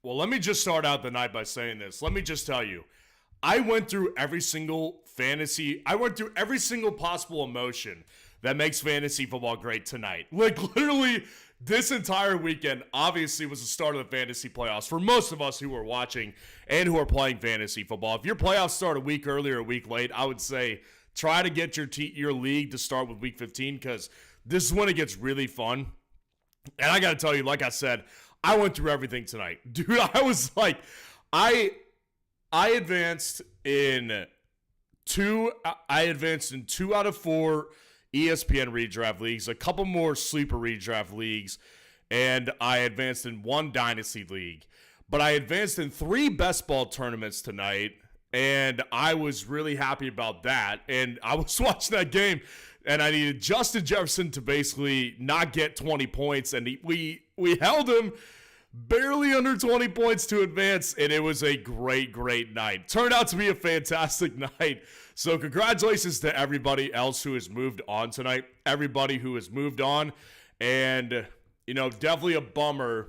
Well, let me just start out the night by saying this. Let me just tell you, I went through every single possible emotion that makes fantasy football great tonight. Like, literally, this entire weekend obviously was the start of the fantasy playoffs for most of us who are watching and who are playing fantasy football. If your playoffs start a week early or a week late, I would say try to get your league to start with week 15 because this is when it gets really fun. And I got to tell you, like I said, I went through everything tonight. Dude, I was like, I advanced in two out of 4 ESPN redraft leagues, a couple more sleeper redraft leagues, and I advanced in 1 dynasty league. But I advanced in 3 best ball tournaments tonight, and I was really happy about that. And I was watching that game, and I needed Justin Jefferson to basically not get 20 points, and we held him barely under 20 points to advance, and it was a great, great night. Turned out to be a fantastic night. So congratulations to everybody else who has moved on tonight. Everybody who has moved on. And, definitely a bummer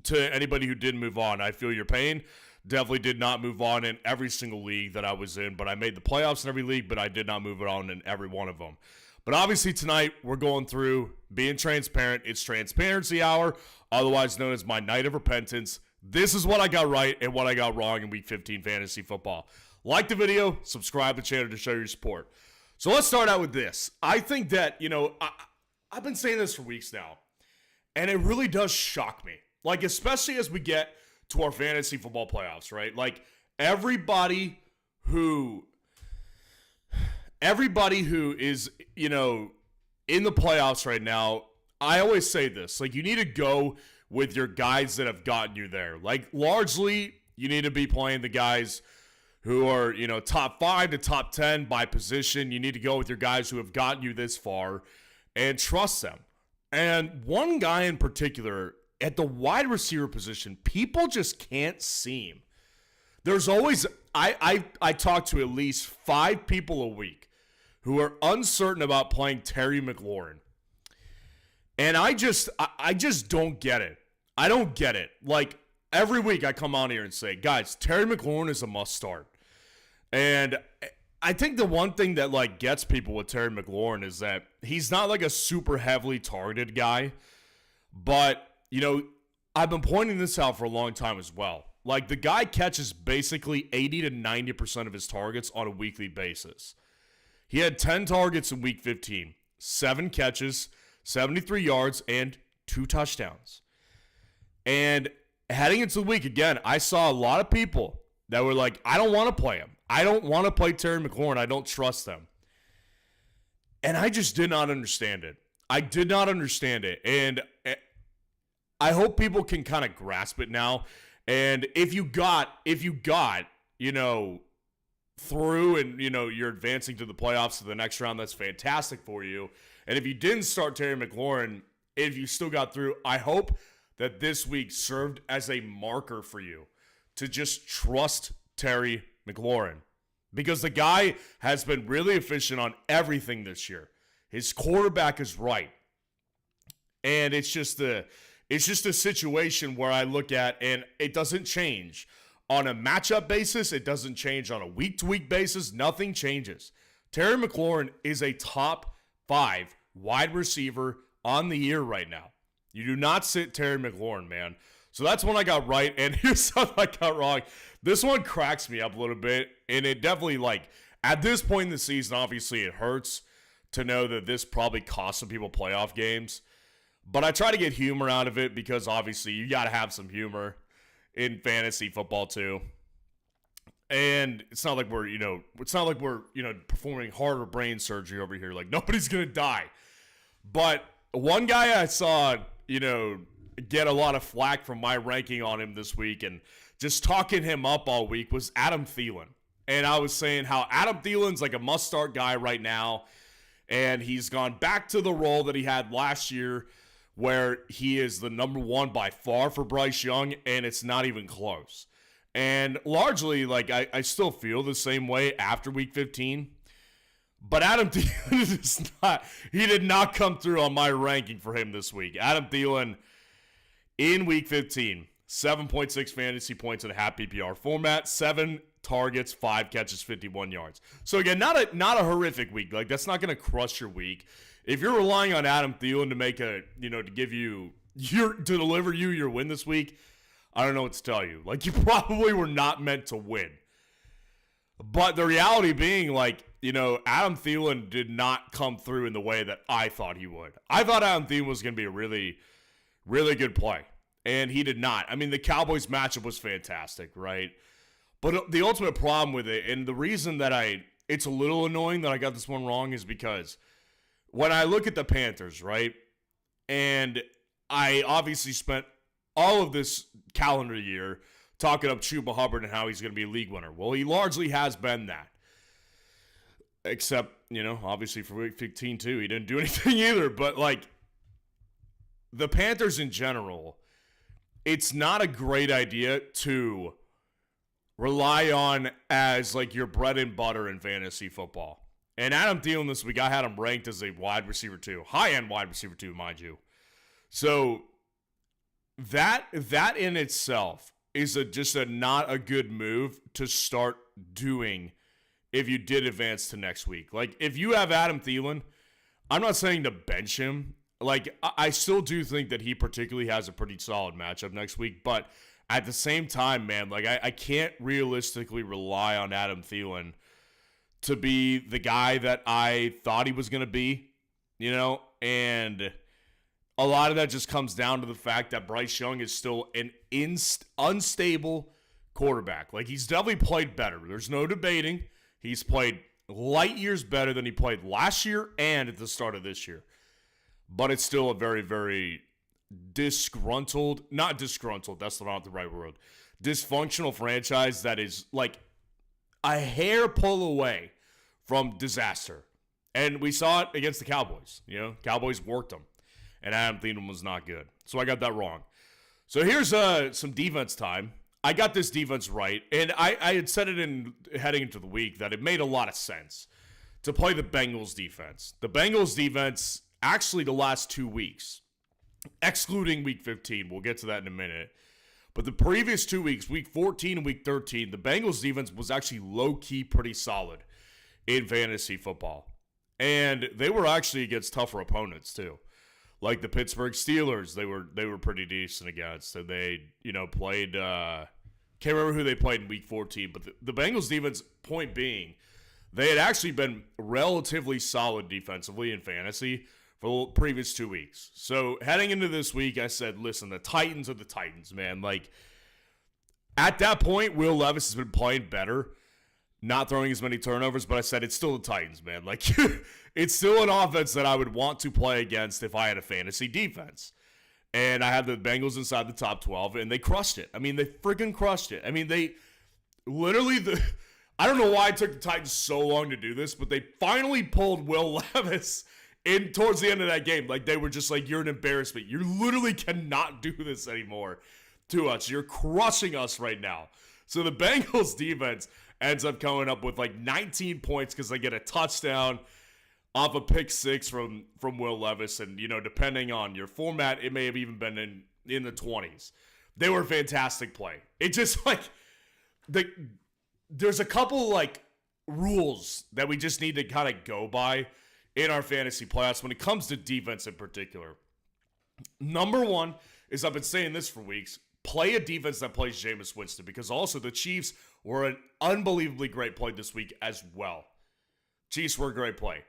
to anybody who didn't move on. I feel your pain. Definitely did not move on in every single league that I was in, but I made the playoffs in every league, but I did not move on in every one of them. But obviously tonight, we're going through being transparent. It's transparency hour, otherwise known as my night of repentance. This is what I got right and what I got wrong in Week 15 fantasy football. Like the video, subscribe to the channel to show your support. So let's start out with this. I think that, I've been saying this for weeks now, and it really does shock me. Like, especially as we get to our fantasy football playoffs, right? Like, everybody who is, in the playoffs right now, I always say this, like, you need to go with your guys that have gotten you there. Like, largely, you need to be playing the guys who are, top 5 to top 10 by position. You need to go with your guys who have gotten you this far and trust them. And one guy in particular, at the wide receiver position, people just can't seem. There's always, I talk to at least 5 people a week who are uncertain about playing Terry McLaurin. And I just don't get it. I don't get it. Like, every week I come on here and say, guys, Terry McLaurin is a must start. And I think the one thing that, like, gets people with Terry McLaurin is that he's not, like, a super heavily targeted guy. But, I've been pointing this out for a long time as well. Like, the guy catches basically 80 to 90% of his targets on a weekly basis. He had 10 targets in Week 15, 7 catches, 73 yards, and 2 touchdowns. And heading into the week, again, I saw a lot of people that were like, I don't want to play him. I don't want to play Terry McLaurin. I don't trust them. And I just did not understand it. I did not understand it. And I hope people can kind of grasp it now. And if you got, through and, you're advancing to the playoffs to the next round, that's fantastic for you. And if you didn't start Terry McLaurin, if you still got through, I hope that this week served as a marker for you to just trust Terry McLaurin, because the guy has been really efficient on everything this year. His quarterback is right. And it's just a situation where I look at, and it doesn't change on a matchup basis. It doesn't change on a week-to-week basis. Nothing changes. Terry McLaurin is a top 5 wide receiver on the year right now. You do not sit Terry McLaurin, man. So that's one I got right, and here's something I got wrong. This one cracks me up a little bit, and it definitely, like, at this point in the season, obviously it hurts to know that this probably cost some people playoff games. But I try to get humor out of it because obviously you got to have some humor in fantasy football too. And it's not like we're performing heart or brain surgery over here. Like, nobody's going to die. But one guy I saw, get a lot of flack from my ranking on him this week and just talking him up all week was Adam Thielen. And I was saying how Adam Thielen's like a must-start guy right now. And he's gone back to the role that he had last year where he is the number 1 by far for Bryce Young, and it's not even close. And largely, like, I still feel the same way after Week 15. But Adam Thielen he did not come through on my ranking for him this week. Adam Thielen in Week 15, 7.6 fantasy points in a half PPR format, 7 targets, 5 catches, 51 yards. So again, not a horrific week. Like, that's not going to crush your week. If you're relying on Adam Thielen to make to give you to deliver you your win this week, I don't know what to tell you. Like, you probably were not meant to win. But the reality being, like, Adam Thielen did not come through in the way that I thought he would. I thought Adam Thielen was going to be a really, really good play, and he did not. I mean, the Cowboys matchup was fantastic, right? But the ultimate problem with it, and the reason that it's a little annoying that I got this one wrong, is because when I look at the Panthers, right, and I obviously spent all of this calendar year talking up Chuba Hubbard and how he's going to be a league winner. Well, he largely has been that. Except, obviously for week 15 too, he didn't do anything either. But, like, the Panthers in general, it's not a great idea to rely on as, like, your bread and butter in fantasy football. And Adam Thielen this week, I had him ranked as a wide receiver 2. High-end wide receiver 2, mind you. So, that in itself is just not a good move to start doing if you did advance to next week. Like, if you have Adam Thielen, I'm not saying to bench him. Like, I still do think that he particularly has a pretty solid matchup next week. But at the same time, man, like, I can't realistically rely on Adam Thielen to be the guy that I thought he was going to be, and a lot of that just comes down to the fact that Bryce Young is still an unstable quarterback. Like, he's definitely played better. There's no debating. He's played light years better than he played last year and at the start of this year. But it's still a very, very not disgruntled, that's not the right word, dysfunctional franchise that is like a hair pull away from disaster. And we saw it against the Cowboys. Cowboys worked them. And Adam Thielen was not good. So I got that wrong. So here's some defense time. I got this defense right, and I had said it heading into the week that it made a lot of sense to play the Bengals defense. The Bengals defense, actually the last 2 weeks, excluding week 15, we'll get to that in a minute, but the previous 2 weeks, week 14 and week 13, the Bengals defense was actually low-key pretty solid in fantasy football. And they were actually against tougher opponents, too. Like the Pittsburgh Steelers, they were pretty decent against. And they, played, can't remember who they played in week 14. But the Bengals defense, point being, they had actually been relatively solid defensively in fantasy for the previous 2 weeks. So heading into this week, I said, listen, the Titans are the Titans, man. Like, at that point, Will Levis has been playing better, not throwing as many turnovers, but I said it's still the Titans, man. Like, it's still an offense that I would want to play against if I had a fantasy defense. And I had the Bengals inside the top 12, and they crushed it. I mean, they freaking crushed it. I mean, they literally, I don't know why it took the Titans so long to do this, but they finally pulled Will Levis in towards the end of that game. Like, they were just like, you're an embarrassment. You literally cannot do this anymore to us. You're crushing us right now. So the Bengals defense ends up coming up with like 19 points because they get a touchdown off a pick six from Will Levis. And, depending on your format, it may have even been in the 20s. They were fantastic play. It just like, there's a couple like rules that we just need to kind of go by in our fantasy playoffs when it comes to defense in particular. Number one is, I've been saying this for weeks, play a defense that plays Jameis Winston, because also the Chiefs were an unbelievably great play this week as well. Chiefs were a great play.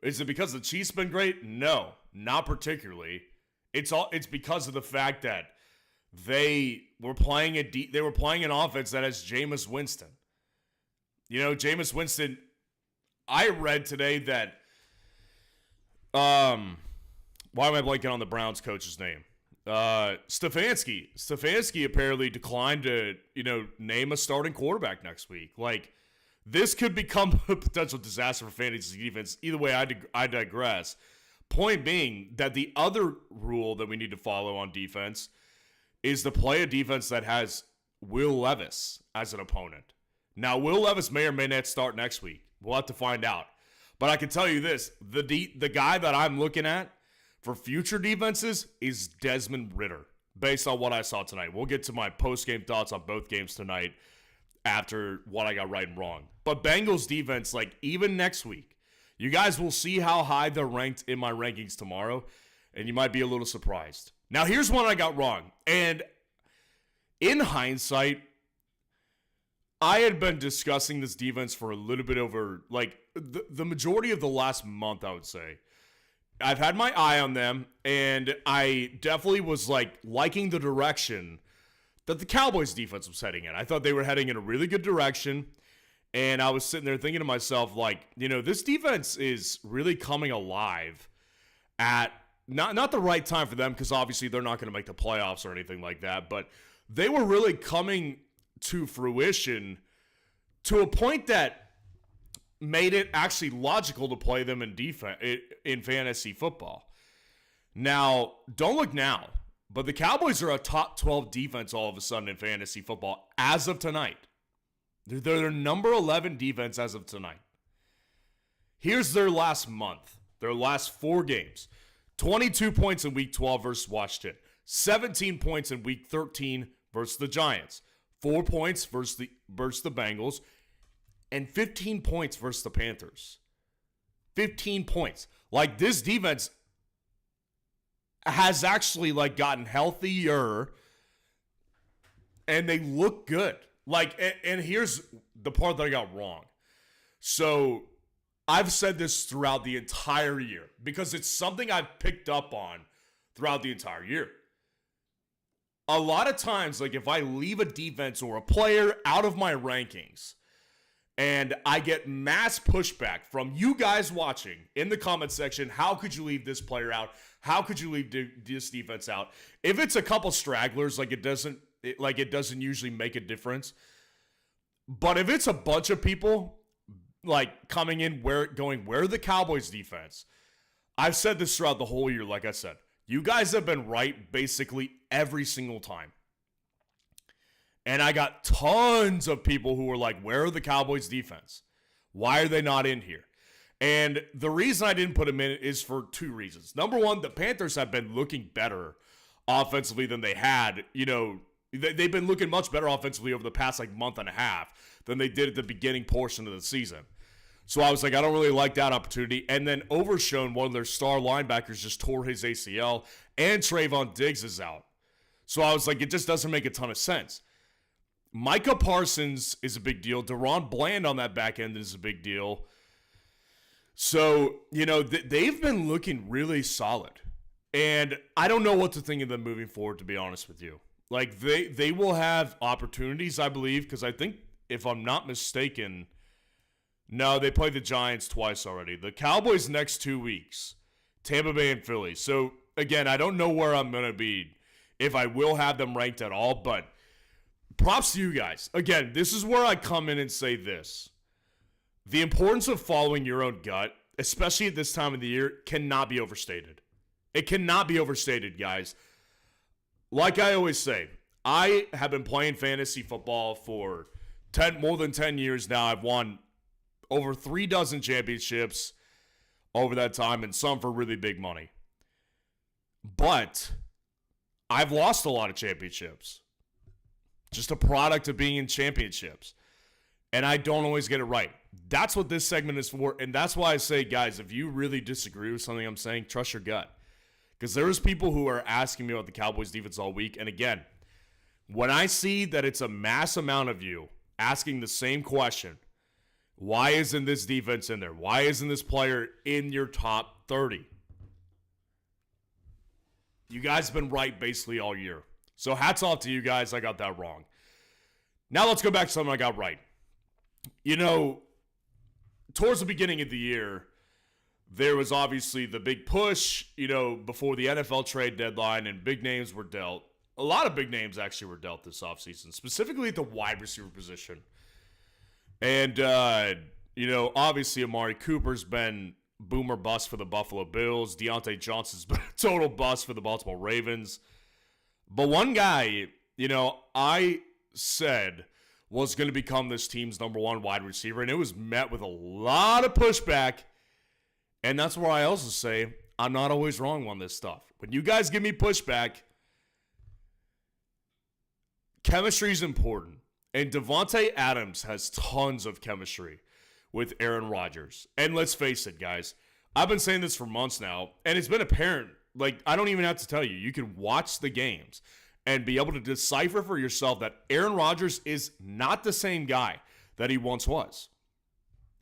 Is it because the Chiefs been great? No, not particularly. It's because of the fact that they were playing an offense that has Jameis Winston. Jameis Winston, I read today that why am I blanking on the Browns coach's name? Stefanski apparently declined to, name a starting quarterback next week. Like, this could become a potential disaster for fantasy defense. Either way, I digress. Point being that the other rule that we need to follow on defense is to play a defense that has Will Levis as an opponent. Now, Will Levis may or may not start next week. We'll have to find out. But I can tell you this, the guy that I'm looking at for future defenses is Desmond Ridder. based on what I saw tonight. We'll get to my post-game thoughts on both games tonight after what I got right and wrong. But Bengals defense, like, even next week, you guys will see how high they're ranked in my rankings tomorrow, and you might be a little surprised. Now, here's one I got wrong. And in hindsight, I had been discussing this defense for a little bit over, like, the majority of the last month, I would say. I've had my eye on them, and I definitely was, like, liking the direction that the Cowboys defense was heading in. I thought they were heading in a really good direction, and I was sitting there thinking to myself, like, you know, this defense is really coming alive at not the right time for them, because obviously they're not going to make the playoffs or anything like that, but they were really coming to fruition to a point that made it actually logical to play them in defense in fantasy football. Now, don't look now, but the Cowboys are a top 12 defense all of a sudden in fantasy football as of tonight. They're their number 11 defense as of tonight. Here's their last month, their last 4 games. 22 points in Week 12 versus Washington. 17 points in Week 13 versus the Giants. 4 points versus the Bengals. And 15 points versus the Panthers. 15 points. Like, this defense has actually, like, gotten healthier. And they look good. Like, and here's the part that I got wrong. So, I've said this throughout the entire year, because it's something I've picked up on throughout the entire year. A lot of times, like, if I leave a defense or a player out of my rankings, and I get mass pushback from you guys watching in the comment section, how could you leave this player out? How could you leave this defense out? If it's a couple stragglers, like, it doesn't usually make a difference. But if it's a bunch of people, like, coming in where the Cowboys defense, I've said this throughout the whole year, like I said, you guys have been right basically every single time. And I got tons of people who were like, where are the Cowboys defense? Why are they not in here? And the reason I didn't put them in is for 2 reasons. Number one, the Panthers have been looking better offensively than they had. You know, they've been looking much better offensively over the past, like, month and a half than they did at the beginning portion of the season. So I was like, I don't really like that opportunity. And then Overshown, one of their star linebackers, just tore his ACL, and Trayvon Diggs is out. So I was like, it just doesn't make a ton of sense. Micah Parsons is a big deal. Deron Bland on that back end is a big deal. So, you know, they've been looking really solid. And I don't know what to think of them moving forward, to be honest with you. Like, they will have opportunities, I believe, because I think, if I'm not mistaken, no, they played the Giants twice already. The Cowboys next 2 weeks, Tampa Bay and Philly. So, again, I don't know where I'm going to be, if I will have them ranked at all, but props to you guys. Again, this is where I come in and say this. The importance of following your own gut, especially at this time of the year, cannot be overstated. It cannot be overstated, guys. Like I always say, I have been playing fantasy football for more than 10 years now. I've won over 36 championships over that time, and some for really big money. But I've lost a lot of championships. Just a product of being in championships. And I don't always get it right. That's what this segment is for. And that's why I say, guys, if you really disagree with something I'm saying, trust your gut. Because there's people who are asking me about the Cowboys defense all week. And again, when I see that it's a mass amount of you asking the same question, why isn't this defense in there? Why isn't this player in your top 30? You guys have been right basically all year. So hats off to you guys. I got that wrong. Now let's go back to something I got right. You know, towards the beginning of the year, there was obviously the big push, you know, before the NFL trade deadline, and big names were dealt. A lot of big names actually were dealt this offseason, specifically at the wide receiver position. And, you know, obviously Amari Cooper's been boomer bust for the Buffalo Bills. Deontay Johnson's been a total bust for the Baltimore Ravens. But one guy, you know, I said was going to become this team's number 1 wide receiver, and it was met with a lot of pushback. And that's where I also say I'm not always wrong on this stuff. When you guys give me pushback, chemistry is important. And Davante Adams has tons of chemistry with Aaron Rodgers. And let's face it, guys. I've been saying this for months now, and it's been apparent. Like, I don't even have to tell you. You can watch the games and be able to decipher for yourself that Aaron Rodgers is not the same guy that he once was.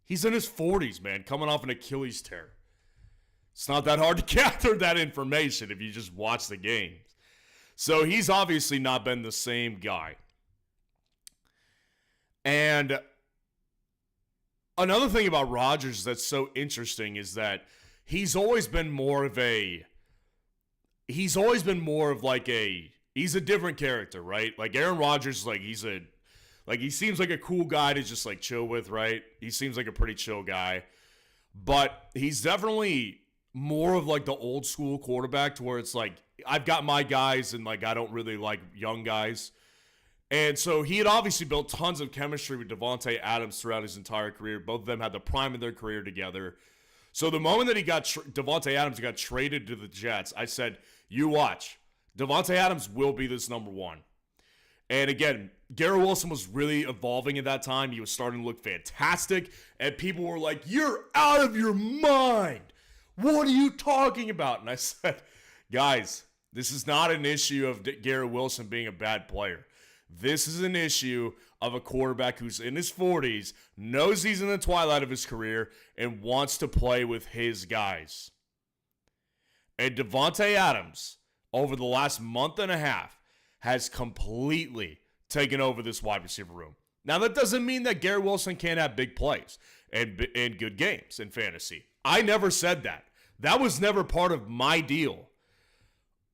He's in his 40s, man, coming off an Achilles tear. It's not that hard to gather that information if you just watch the games. So he's obviously not been the same guy. And another thing about Rodgers that's so interesting is that he's always been more of like he's a different character, right? Like Aaron Rodgers, like he seems like a cool guy to just like chill with, right? He seems like a pretty chill guy. But he's definitely more of like the old school quarterback to where it's like, I've got my guys and like I don't really like young guys. And so he had obviously built tons of chemistry with Davante Adams throughout his entire career. Both of them had the prime of their career together. So the moment that Davante Adams got traded to the Jets, I said, you watch. Davante Adams will be this number one. And again, Garrett Wilson was really evolving at that time. He was starting to look fantastic. And people were like, you're out of your mind. What are you talking about? And I said, guys, this is not an issue of Garrett Wilson being a bad player. This is an issue of a quarterback who's in his 40s, knows he's in the twilight of his career, and wants to play with his guys. And Davante Adams, over the last month and a half, has completely taken over this wide receiver room. Now, that doesn't mean that Garrett Wilson can't have big plays and good games in fantasy. I never said that. That was never part of my deal.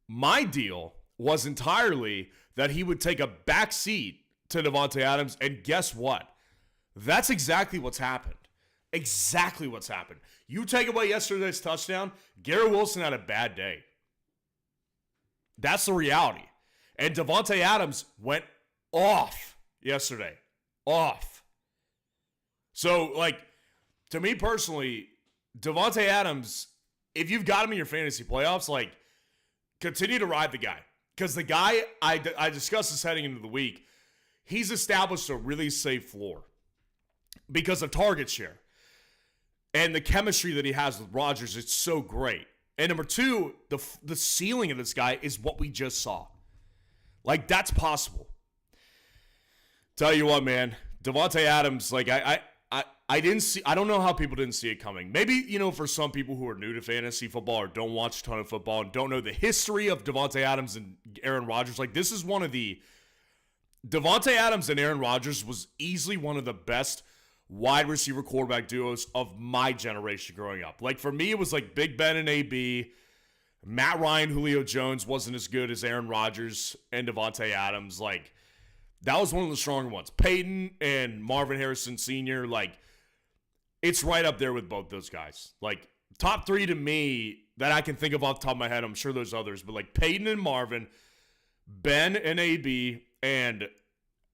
My deal was entirely that he would take a back seat to Davante Adams, and guess what? That's exactly what's happened. Exactly what's happened. You take away yesterday's touchdown, Garrett Wilson had a bad day. That's the reality. And Davante Adams went off yesterday. Off. So, like, to me personally, Davante Adams, if you've got him in your fantasy playoffs, like, continue to ride the guy. Because the guy, I discussed this heading into the week, he's established a really safe floor because of target share. And the chemistry that he has with Rodgers, it's so great. And number two, the ceiling of this guy is what we just saw. Like, that's possible. Tell you what, man, Davante Adams, like, I don't know how people didn't see it coming. Maybe, for some people who are new to fantasy football or don't watch a ton of football and don't know the history of Davante Adams and Aaron Rodgers, like, this is one of the Davante Adams and Aaron Rodgers was easily one of the best wide receiver quarterback duos of my generation growing up. Like, for me, it was like Big Ben and AB. Matt Ryan, Julio Jones wasn't as good as Aaron Rodgers and Davante Adams. Like, that was one of the stronger ones. Peyton and Marvin Harrison Sr., like, it's right up there with both those guys. Like, top three to me that I can think of off the top of my head. I'm sure there's others, but like Peyton and Marvin, Ben and AB, and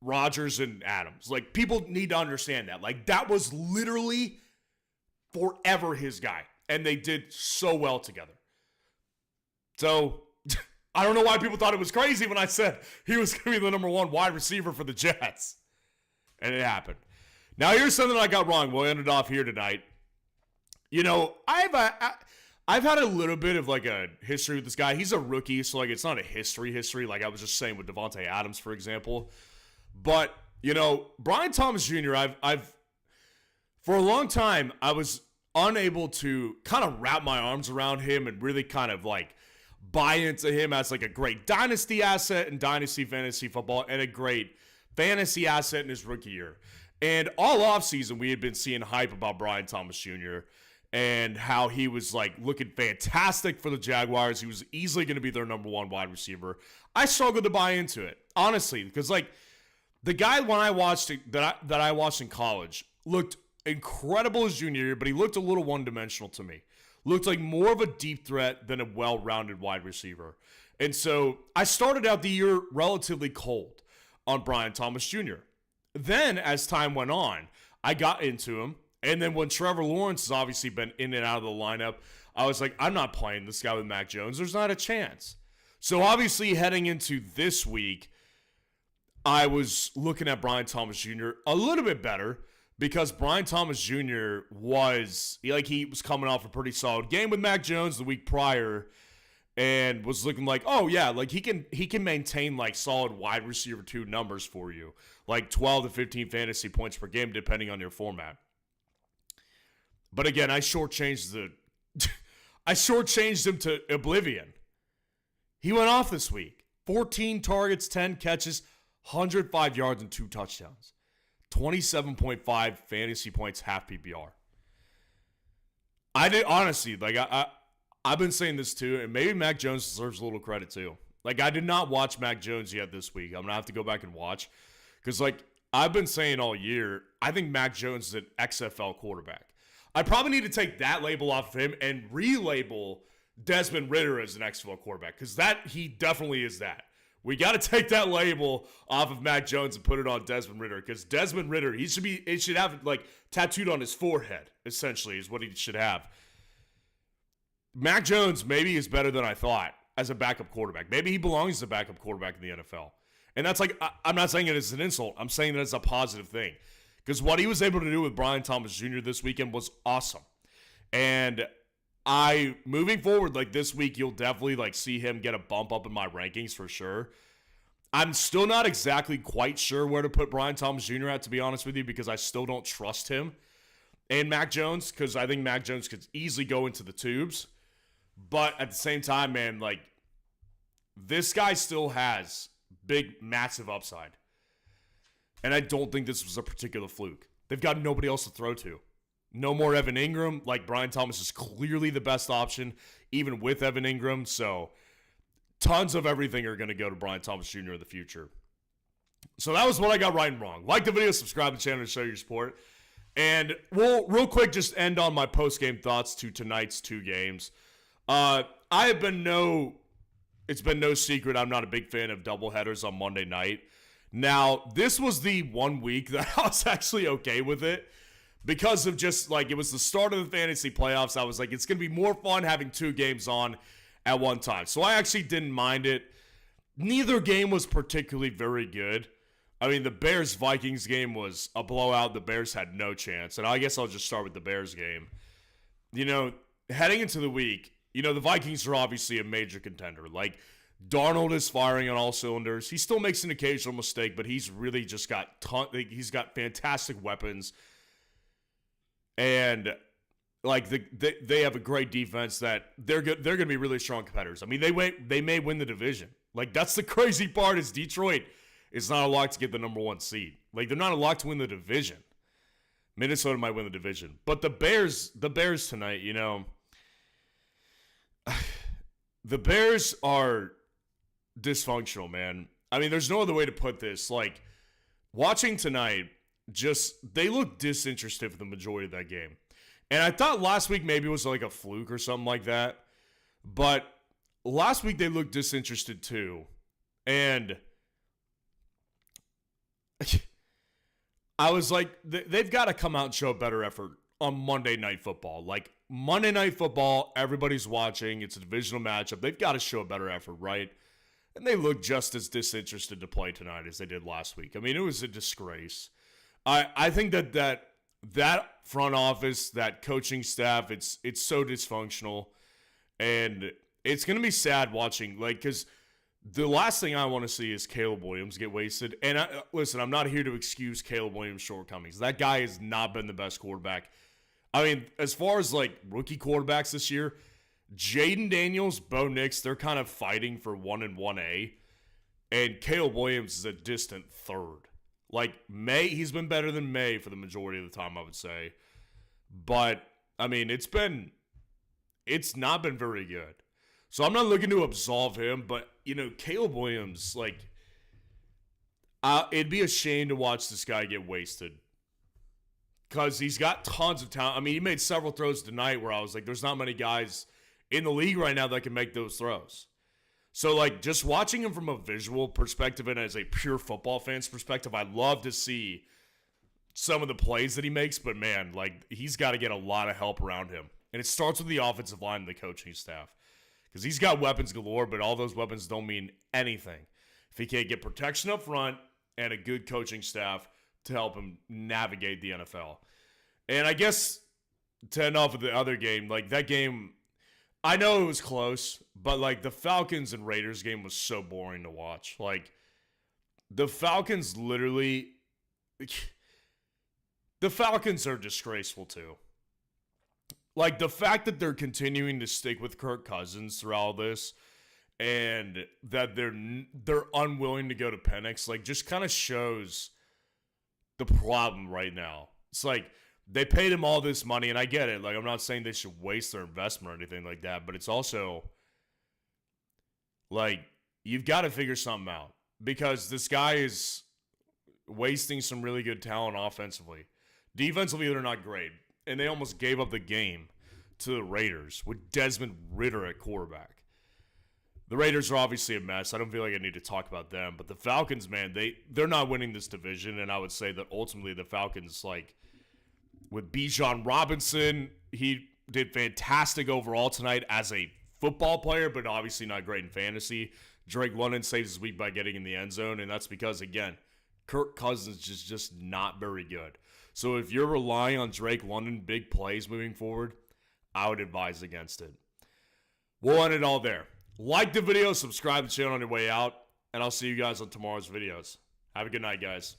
Rodgers and Adams. Like, people need to understand that. Like, that was literally forever his guy. And they did so well together. So, I don't know why people thought it was crazy when I said he was going to be the number one wide receiver for the Jets. And it happened. Now, here's something I got wrong. We'll end it off here tonight. I've had a little bit of like a history with this guy. He's a rookie, so like it's not a history like I was just saying with Davante Adams, for example. But, Brian Thomas Jr., I've for a long time, I was unable to kind of wrap my arms around him and really kind of like buy into him as like a great dynasty asset in dynasty fantasy football and a great fantasy asset in his rookie year. And all offseason, we had been seeing hype about Brian Thomas Jr. and how he was like looking fantastic for the Jaguars. He was easily going to be their number one wide receiver. I struggled to buy into it, honestly, because like the guy when I watched it, that I watched in college looked incredible his junior year, but he looked a little one-dimensional to me. Looked like more of a deep threat than a well-rounded wide receiver. And so I started out the year relatively cold on Brian Thomas Jr. Then, as time went on, I got into him. And then when Trevor Lawrence has obviously been in and out of the lineup, I was like, I'm not playing this guy with Mac Jones. There's not a chance. So obviously heading into this week, I was looking at Brian Thomas Jr. a little bit better because Brian Thomas Jr. he was coming off a pretty solid game with Mac Jones the week prior and was looking like, oh yeah, like he can maintain like solid wide receiver 2 numbers for you, like 12 to 15 fantasy points per game depending on your format. But again, I shortchanged him to oblivion. He went off this week. 14 targets, 10 catches, 105 yards, and 2 touchdowns. 27.5 fantasy points, half PPR. I did, honestly, like, I've been saying this too, and maybe Mac Jones deserves a little credit too. Like, I did not watch Mac Jones yet this week. I'm going to have to go back and watch. Because, like, I've been saying all year, I think Mac Jones is an XFL quarterback. I probably need to take that label off of him and relabel Desmond Ridder as an XFL quarterback. Because he definitely is that. We got to take that label off of Mac Jones and put it on Desmond Ridder. Because Desmond Ridder, it should have, like, tattooed on his forehead, essentially, is what he should have. Mac Jones maybe is better than I thought as a backup quarterback. Maybe he belongs as a backup quarterback in the NFL. And that's like, I'm not saying it as an insult. I'm saying it as a positive thing. Because what he was able to do with Brian Thomas Jr. this weekend was awesome. And moving forward, like this week, you'll definitely like see him get a bump up in my rankings for sure. I'm still not exactly quite sure where to put Brian Thomas Jr. at, to be honest with you, because I still don't trust him and Mac Jones, because I think Mac Jones could easily go into the tubes. But at the same time, man, like, this guy still has big, massive upside. And I don't think this was a particular fluke. They've got nobody else to throw to. No more Evan Ingram. Like, Brian Thomas is clearly the best option, even with Evan Ingram. So, tons of everything are going to go to Brian Thomas Jr. in the future. So, that was what I got right and wrong. Like the video, subscribe to the channel to show your support. And we'll real quick just end on my post-game thoughts to tonight's 2 games. It's been no secret I'm not a big fan of doubleheaders on Monday night. Now, this was the one week that I was actually okay with it because of just, like, it was the start of the fantasy playoffs. I was like, it's going to be more fun having 2 games on at one time. So I actually didn't mind it. Neither game was particularly very good. I mean, the Bears-Vikings game was a blowout. The Bears had no chance. And I guess I'll just start with the Bears game. You know, heading into the week, you know, the Vikings are obviously a major contender. Like, Darnold is firing on all cylinders. He still makes an occasional mistake, but he's really just got he's got fantastic weapons. And, like, they have a great defense that they're going to be really strong competitors. I mean, they may win the division. Like, that's the crazy part is Detroit is not a lock to get the number 1 seed. Like, they're not a lock to win the division. Minnesota might win the division. But the Bears tonight, you know, the Bears are dysfunctional, man. I mean, there's no other way to put this. Like, watching tonight, they look disinterested for the majority of that game. And I thought last week maybe it was like a fluke or something like that. But last week they looked disinterested too. And I was like, they've got to come out and show a better effort on Monday Night Football. Like, Monday Night Football, everybody's watching. It's a divisional matchup. They've got to show a better effort, right? And they look just as disinterested to play tonight as they did last week. I mean, it was a disgrace. I think that front office, that coaching staff, it's so dysfunctional. And it's going to be sad watching, like, because the last thing I want to see is Caleb Williams get wasted. And listen, I'm not here to excuse Caleb Williams' shortcomings. That guy has not been the best quarterback. I mean, as far as, like, rookie quarterbacks this year, Jaden Daniels, Bo Nix, they're kind of fighting for 1 and 1A. And Caleb Williams is a distant third. Like, he's been better than May for the majority of the time, I would say. But, I mean, it's not been very good. So I'm not looking to absolve him, but, you know, Caleb Williams, like, it'd be a shame to watch this guy get wasted. Because he's got tons of talent. I mean, he made several throws tonight where I was like, there's not many guys in the league right now that can make those throws. So, like, just watching him from a visual perspective and as a pure football fan's perspective, I love to see some of the plays that he makes. But, man, like, he's got to get a lot of help around him. And it starts with the offensive line and the coaching staff. Because he's got weapons galore, but all those weapons don't mean anything if he can't get protection up front and a good coaching staff to help him navigate the NFL. And I guess to end off with the other game, like that game, I know it was close, but like the Falcons and Raiders game was so boring to watch. Like the Falcons literally, the Falcons are disgraceful too. Like the fact that they're continuing to stick with Kirk Cousins through all this, and that they're unwilling to go to Penix, like just kind of shows the problem right now. It's like they paid him all this money, and I get it. Like I'm not saying they should waste their investment or anything like that, but it's also like you've got to figure something out because this guy is wasting some really good talent offensively. Defensively, they're not great, and they almost gave up the game to the Raiders with Desmond Ridder at quarterback. The Raiders are obviously a mess. I don't feel like I need to talk about them. But the Falcons, man, they're not winning this division. And I would say that ultimately the Falcons, like, with Bijan Robinson, he did fantastic overall tonight as a football player, but obviously not great in fantasy. Drake London saved his week by getting in the end zone. And that's because, again, Kirk Cousins is just not very good. So if you're relying on Drake London big plays moving forward, I would advise against it. We'll end it all there. Like the video, subscribe to the channel on your way out, and I'll see you guys on tomorrow's videos. Have a good night, guys.